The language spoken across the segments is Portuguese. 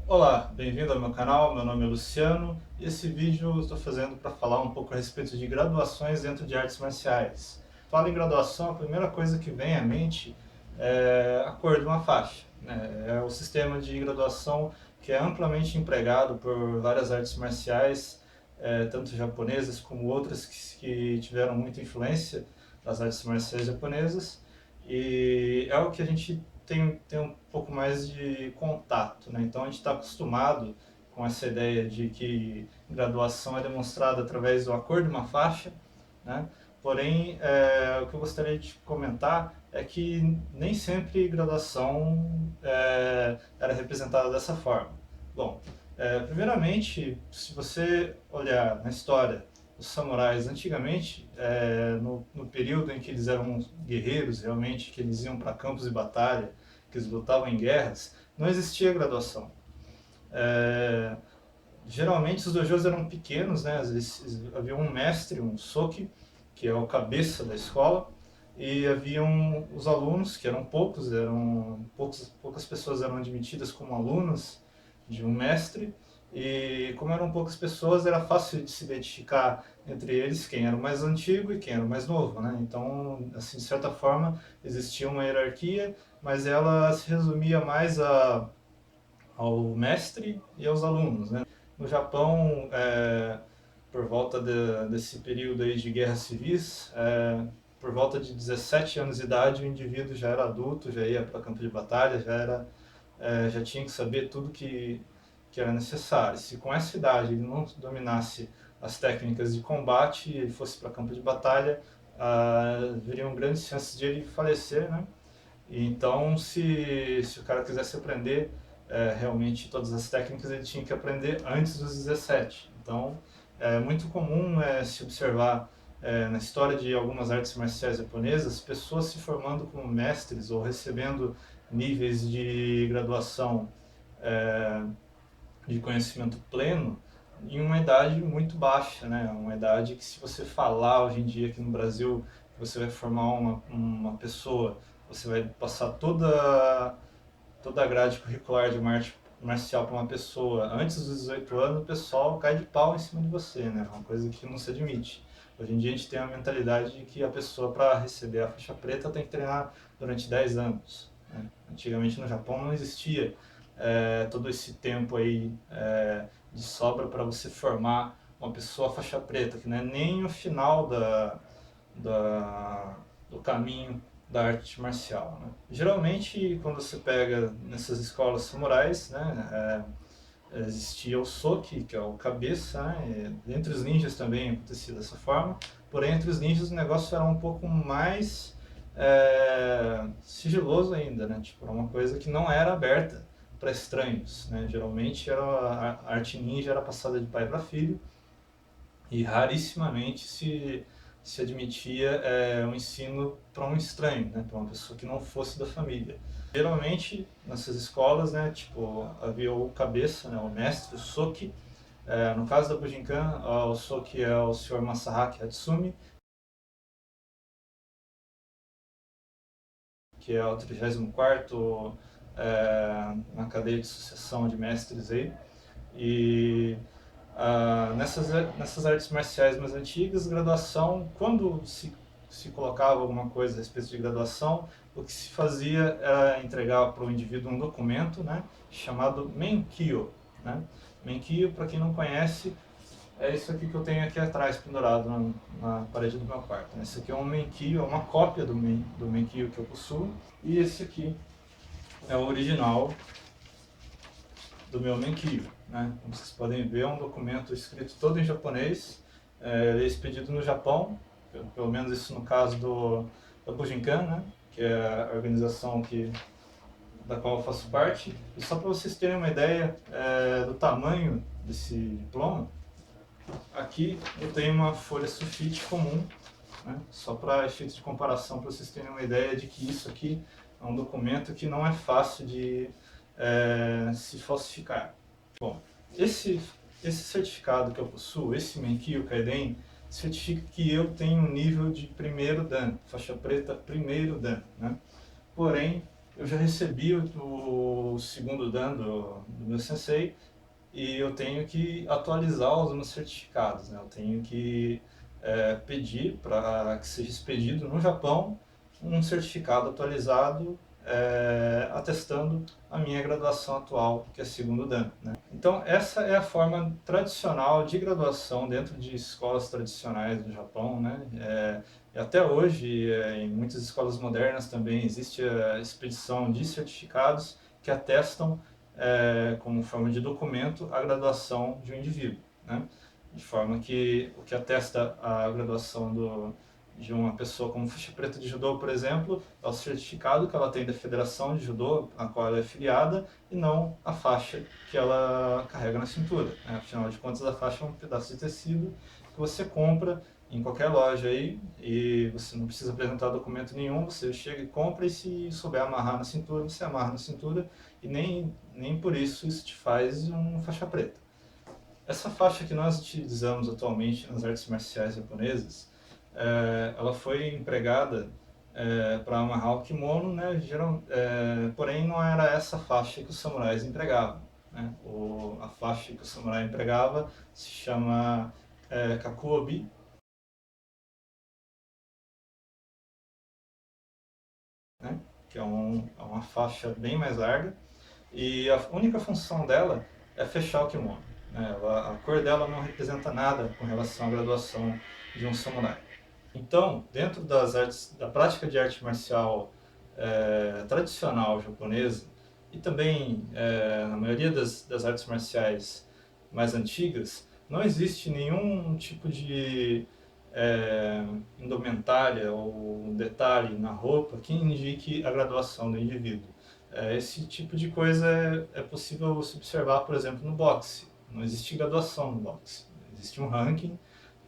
Olá, bem-vindo ao meu canal, meu nome é Luciano e esse vídeo eu estou fazendo para falar um pouco a respeito de graduações dentro de artes marciais. Fala em graduação, a primeira coisa que vem à mente é a cor de uma faixa, né? É o sistema de graduação que é amplamente empregado por várias artes marciais, tanto japonesas como outras que tiveram muita influência das artes marciais japonesas, e é o que a gente tem um pouco mais de contato, né? Então a gente está acostumado com essa ideia de que graduação é demonstrada através do acordo de uma faixa, né? Porém, o que eu gostaria de comentar é que nem sempre graduação era representada dessa forma. Bom, primeiramente, se você olhar na história, os samurais antigamente, no período em que eles eram guerreiros realmente, que eles iam para campos de batalha, que eles lutavam em guerras, não existia graduação. É, Geralmente os dojos eram pequenos, né? Havia um mestre, um soki, que é o cabeça da escola, e haviam os alunos, que eram poucos, poucas pessoas eram admitidas como alunos de um mestre, e como eram poucas pessoas, era fácil de se identificar entre eles quem era o mais antigo e quem era o mais novo, né? Então, assim, de certa forma, existia uma hierarquia, mas ela se resumia mais ao mestre e aos alunos, né? No Japão, por volta desse período aí de guerras civis, por volta de 17 anos de idade, o indivíduo já era adulto, já ia para campo de batalha, já tinha que saber tudo que era necessário. Se com essa idade ele não dominasse as técnicas de combate e ele fosse para campo de batalha, haveriam grandes chances de ele falecer, né? Então, se o cara quisesse aprender realmente todas as técnicas, ele tinha que aprender antes dos 17. Então, é muito comum se observar na história de algumas artes marciais japonesas, pessoas se formando como mestres ou recebendo níveis de graduação é, de conhecimento pleno em uma idade muito baixa, né? Uma idade que, se você falar hoje em dia aqui no Brasil que você vai formar uma pessoa, você vai passar toda a grade curricular de uma arte marcial para uma pessoa antes dos 18 anos, o pessoal cai de pau em cima de você, né? É uma coisa que não se admite. Hoje em dia a gente tem a mentalidade de que a pessoa, para receber a faixa preta, tem que treinar durante 10 anos. Né? Antigamente no Japão não existia todo esse tempo aí de sobra para você formar uma pessoa faixa preta, que não é nem o final da, do caminho da arte marcial. Né? Geralmente, quando você pega nessas escolas samurais, né, existia o Soki, que é o cabeça, né? Entre os ninjas também acontecia dessa forma, porém entre os ninjas o negócio era um pouco mais sigiloso ainda, né? Tipo, era uma coisa que não era aberta para estranhos, né? Geralmente a arte ninja era passada de pai para filho e rarissimamente se admitia um ensino para um estranho, né? Para uma pessoa que não fosse da família. Geralmente, nessas escolas, né, tipo, havia o cabeça, né, o mestre, o Soki. No caso da Bujinkan, o Soki é o Sr. Masahaki Hatsumi, que é o 34º na cadeia de sucessão de mestres aí. E nessas artes marciais mais antigas, graduação, quando se colocava alguma coisa a respeito de graduação, o que se fazia era entregar para o indivíduo um documento, né, chamado Menkyo. Né? Menkyo, para quem não conhece, é isso aqui que eu tenho aqui atrás, pendurado na parede do meu quarto. Esse aqui é um Menkyo, é uma cópia do Menkyo que eu possuo, e esse aqui é o original do meu Menkyo. Né? Como vocês podem ver, é um documento escrito todo em japonês, ele é expedido no Japão, pelo menos isso no caso da Bujinkan, né? Que é a organização da qual eu faço parte. E só para vocês terem uma ideia do tamanho desse diploma, aqui eu tenho uma folha sulfite comum, né? Só para efeito de comparação, para vocês terem uma ideia de que isso aqui é um documento que não é fácil de se falsificar. Bom, esse, esse certificado que eu possuo, esse Menkyo Kaiden, certifica que eu tenho um nível de primeiro dan, faixa preta primeiro dan. Né? Porém, eu já recebi o segundo dan do meu sensei e eu tenho que atualizar os meus certificados, né? Eu tenho que pedir para que seja expedido no Japão um certificado atualizado atestando a minha graduação atual, que é segundo dan, né? Então essa é a forma tradicional de graduação dentro de escolas tradicionais do Japão, né? E até hoje, em muitas escolas modernas também existe a expedição de certificados que atestam como forma de documento a graduação de um indivíduo, né? De forma que o que atesta a graduação de uma pessoa como faixa preta de judô, por exemplo, é o certificado que ela tem da federação de judô a qual ela é filiada e não a faixa que ela carrega na cintura, né? Afinal de contas, a faixa é um pedaço de tecido que você compra em qualquer loja aí e você não precisa apresentar documento nenhum, você chega e compra e se souber amarrar na cintura, você amarra na cintura e nem por isso te faz um faixa preta. Essa faixa que nós utilizamos atualmente nas artes marciais japonesas, ela foi empregada para amarrar o kimono, né? Porém não era essa faixa que os samurais empregavam, né? A faixa que o samurai empregava se chama kakuobi, né? Que é uma faixa bem mais larga, e a única função dela é fechar o kimono, né? A cor dela não representa nada com relação à graduação de um samurai. Então, dentro das artes, da prática de arte marcial tradicional japonesa, e também na maioria das artes marciais mais antigas, não existe nenhum tipo de indumentária ou detalhe na roupa que indique a graduação do indivíduo. Esse tipo de coisa é possível se observar, por exemplo, no boxe. Não existe graduação no boxe. Existe um ranking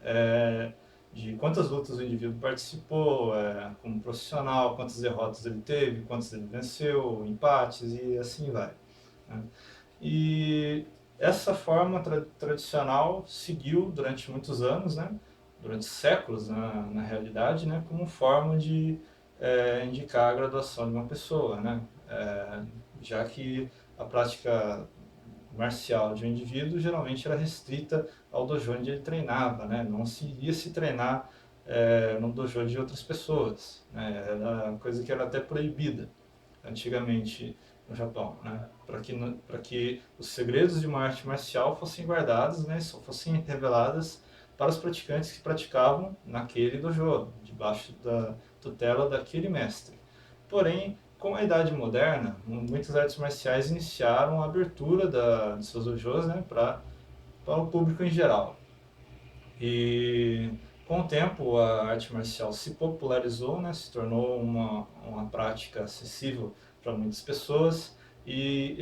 é, de quantas lutas o indivíduo participou, como profissional, quantas derrotas ele teve, quantas ele venceu, empates e assim vai, né? E essa forma tradicional seguiu durante muitos anos, né? Durante séculos na realidade, né? Como forma de indicar a graduação de uma pessoa, né? Já que a prática marcial de um indivíduo geralmente era restrita ao dojo onde ele treinava, né? Não se iria se treinar no dojo de outras pessoas, né? Era uma coisa que era até proibida antigamente no Japão, né? Para que os segredos de uma arte marcial fossem guardados, né? Só fossem reveladas para os praticantes que praticavam naquele dojo, debaixo da tutela daquele mestre. Porém, com a Idade Moderna, muitas artes marciais iniciaram a abertura de seus dojos, né, para o público em geral. E com o tempo a arte marcial se popularizou, né, se tornou uma prática acessível para muitas pessoas e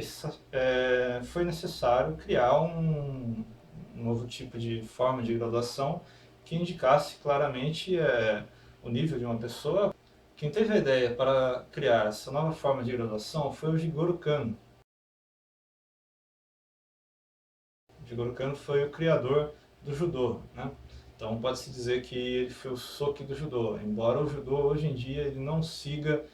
foi necessário criar um novo tipo de forma de graduação que indicasse claramente o nível de uma pessoa. Quem teve a ideia para criar essa nova forma de graduação foi o Jigoro Kano. O Jigoro Kano foi o criador do judô, né? Então pode-se dizer que ele foi o Soki do judô, embora o judô hoje em dia ele não siga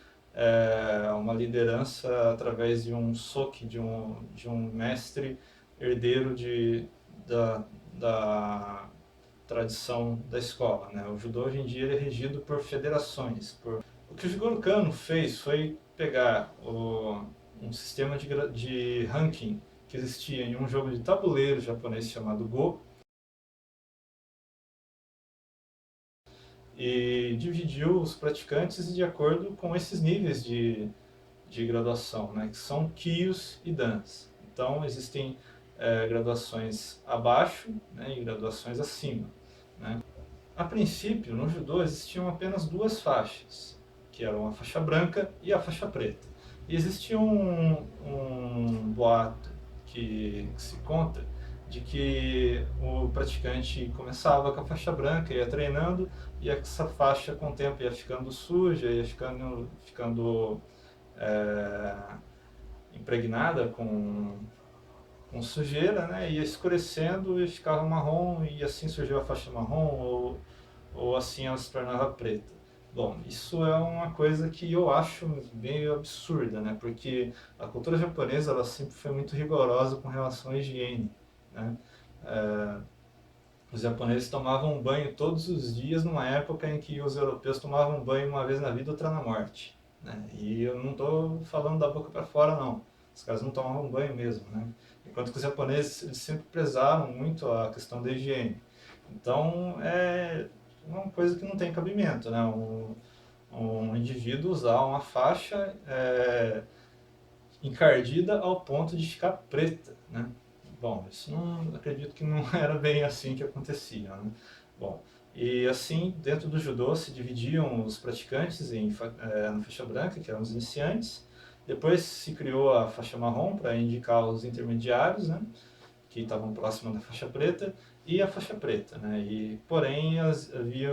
uma liderança através de um Soki, de um mestre herdeiro da tradição da escola, né? O judô hoje em dia ele é regido por federações. O que o Jigoro Kano fez foi pegar um sistema de ranking que existia em um jogo de tabuleiro japonês chamado Go e dividiu os praticantes de acordo com esses níveis de graduação, né, que são Kyus e Dans. Então existem graduações abaixo, né, e graduações acima, né? A princípio, no judô existiam apenas duas faixas, que eram a faixa branca e a faixa preta. E existia um boato que se conta de que o praticante começava com a faixa branca, ia treinando, e essa faixa com o tempo ia ficando suja, ia ficando é, impregnada com sujeira, né? Ia escurecendo e ficava marrom, e assim surgiu a faixa marrom, ou assim ela se tornava preta. Bom, isso é uma coisa que eu acho meio absurda, né? Porque a cultura japonesa ela sempre foi muito rigorosa com relação à higiene, né? É, os japoneses tomavam banho todos os dias numa época em que os europeus tomavam banho uma vez na vida, outra na morte, né? E eu não estou falando da boca para fora, não. Os caras não tomavam banho mesmo, né? Enquanto que os japoneses eles sempre prezaram muito a questão da higiene. Então é uma coisa que não tem cabimento, né? Um indivíduo usar uma faixa encardida ao ponto de ficar preta, né? Bom, isso não acredito que não era bem assim que acontecia, né? Bom, e assim dentro do judô se dividiam os praticantes na faixa branca, que eram os iniciantes. Depois se criou a faixa marrom para indicar os intermediários, né? Que estavam próximos da faixa preta, e a faixa preta, né? E, porém, havia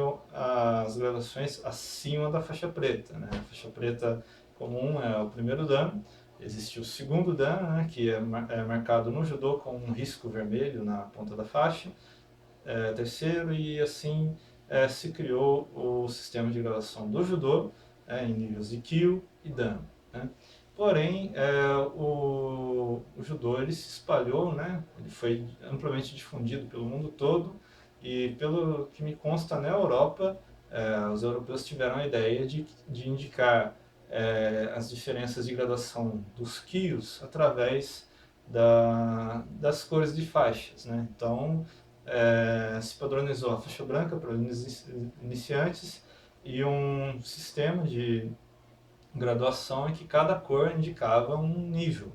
as graduações acima da faixa preta, né? A faixa preta comum é o primeiro dan, existe o segundo dan, né? Que é marcado no judô com um risco vermelho na ponta da faixa, terceiro, e assim se criou o sistema de graduação do judô em níveis de Kyu e Dan, né? Porém, o judô ele se espalhou, né? Ele foi amplamente difundido pelo mundo todo e, pelo que me consta, na Europa, os europeus tiveram a ideia de indicar as diferenças de graduação dos kyus através das cores de faixas, né? Então, se padronizou a faixa branca para os iniciantes e um sistema de graduação em que cada cor indicava um nível.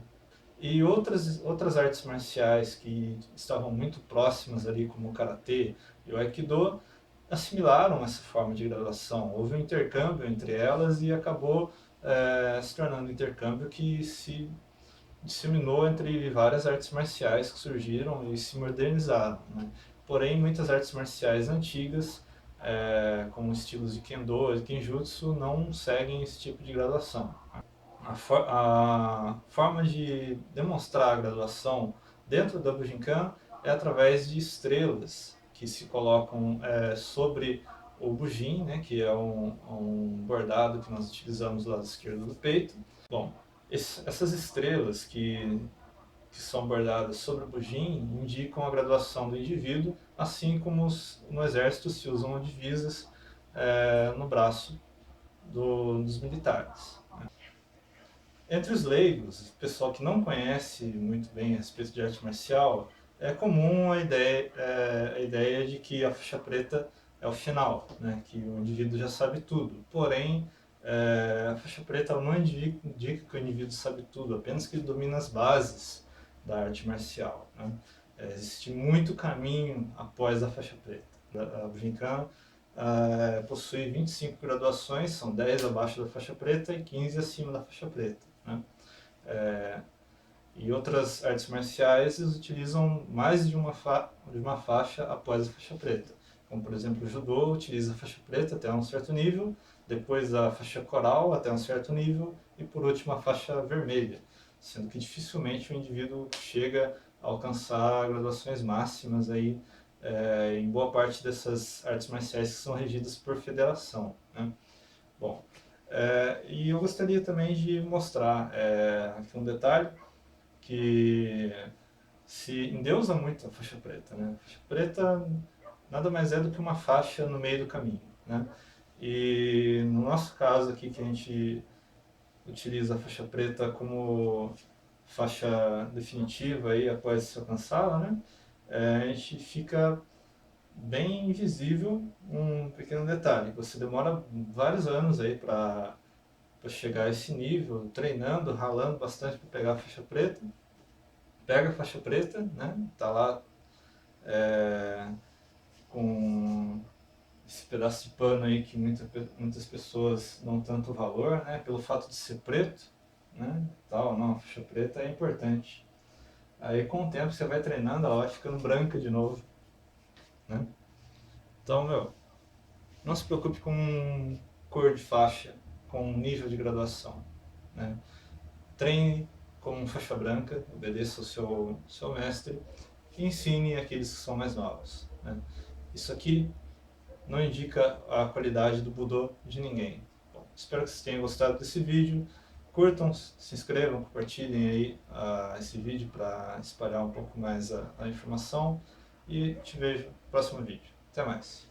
E outras artes marciais que estavam muito próximas ali, como o Karatê e o Aikido, assimilaram essa forma de graduação. Houve um intercâmbio entre elas e acabou se tornando um intercâmbio que se disseminou entre várias artes marciais que surgiram e se modernizaram, né? Porém, muitas artes marciais antigas, como estilos de Kendo e Kenjutsu, não seguem esse tipo de graduação. A forma de demonstrar a graduação dentro da Bujinkan é através de estrelas que se colocam sobre o bujin, né, que é um bordado que nós utilizamos do lado esquerdo do peito. Bom, essas estrelas que são bordadas sobre o bujin indicam a graduação do indivíduo, assim como no exército se usam divisas no braço dos militares. Entre os leigos, o pessoal que não conhece muito bem a respeito de arte marcial, é comum a ideia de que a faixa preta é o final, né? Que o indivíduo já sabe tudo. Porém, a faixa preta ela não indica que o indivíduo sabe tudo, apenas que ele domina as bases da arte marcial, né? Existe muito caminho após a faixa preta. A Bujinkan possui 25 graduações, são 10 abaixo da faixa preta e 15 acima da faixa preta, né? E outras artes marciais utilizam mais de uma faixa após a faixa preta. Como, por exemplo, o judô utiliza a faixa preta até um certo nível, depois a faixa coral até um certo nível e, por último, a faixa vermelha, sendo que dificilmente o indivíduo chega a alcançar graduações máximas aí, em boa parte dessas artes marciais que são regidas por federação, né? Bom, e eu gostaria também de mostrar aqui um detalhe que se endeusa muito a faixa preta, né? A faixa preta nada mais é do que uma faixa no meio do caminho, né? E no nosso caso aqui, que a gente utiliza a faixa preta como faixa definitiva aí após se alcançá-la, né? A gente fica bem invisível um pequeno detalhe. Você demora vários anos aí para chegar a esse nível, treinando, ralando bastante para pegar a faixa preta. Pega a faixa preta, né? Tá lá com esse pedaço de pano aí que muitas pessoas dão tanto valor, né? Pelo fato de ser preto, né? Tal, não, a faixa preta é importante. Aí com o tempo você vai treinando, ela vai ficando branca de novo, né? Então, não se preocupe com cor de faixa, com nível de graduação, né? Treine como faixa branca, obedeça ao seu mestre e ensine aqueles que são mais novos, né? Isso aqui não indica a qualidade do Budô de ninguém. Bom, espero que vocês tenham gostado desse vídeo. Curtam, se inscrevam, compartilhem aí esse vídeo para espalhar um pouco mais a informação. E te vejo no próximo vídeo. Até mais!